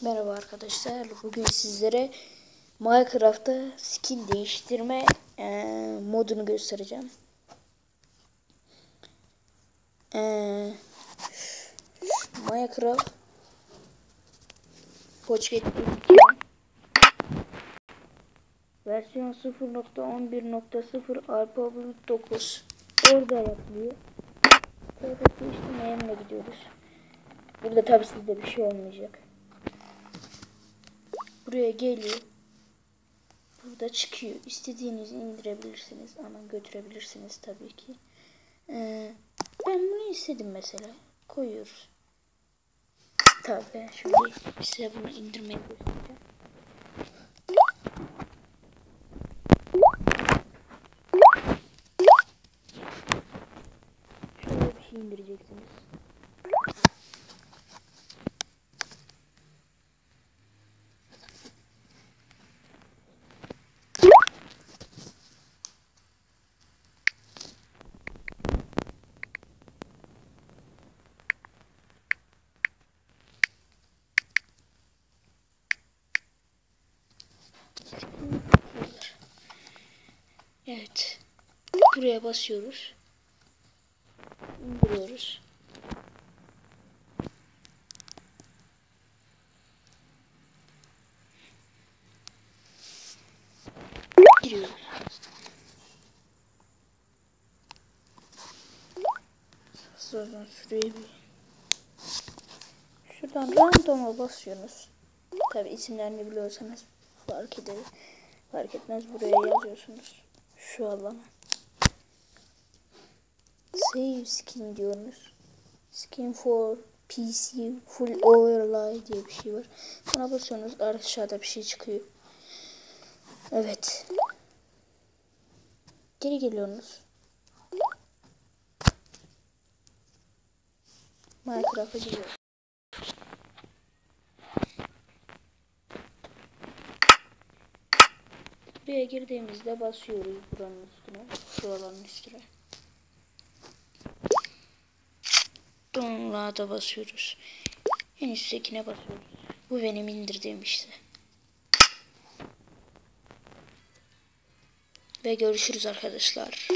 Merhaba arkadaşlar. Bugün sizlere Minecraft'ta skin değiştirme modunu göstereceğim. Minecraft Pocket versiyon 0.11.0 Alpha 9 orada yapılıyor. Pocket değiştirmeye gidiyoruz. Burada tabi sizde bir şey olmayacak. Buraya geliyor. Burada çıkıyor. İstediğinizi indirebilirsiniz ama götürebilirsiniz tabii ki. Ben bunu istedim mesela. Koyuyoruz. Tabii şimdi size bunu indirmeyi göstereceğim. Şöyle bir şey indireceksiniz. Evet. Buraya basıyoruz. İndiriyoruz. Giriyoruz. Sonra sürüyor bir. Şuradan random'a basıyorsunuz. Tabi isimlerini biliyorsanız fark etmez, buraya yazıyorsunuz. Şu alana. Save skin diyorsunuz. Skin for PC full overlay diye bir şey var. Buna basıyorsunuz, aşağıda bir şey çıkıyor. Evet. Geri geliyorsunuz. Minecraft'a giriyoruz. Buraya girdiğimizde basıyoruz buranın üstüne. Şuraların üstüne. Download'a basıyoruz. En üsttekine basıyoruz. Bu benim indirdiğim işte. Ve görüşürüz arkadaşlar.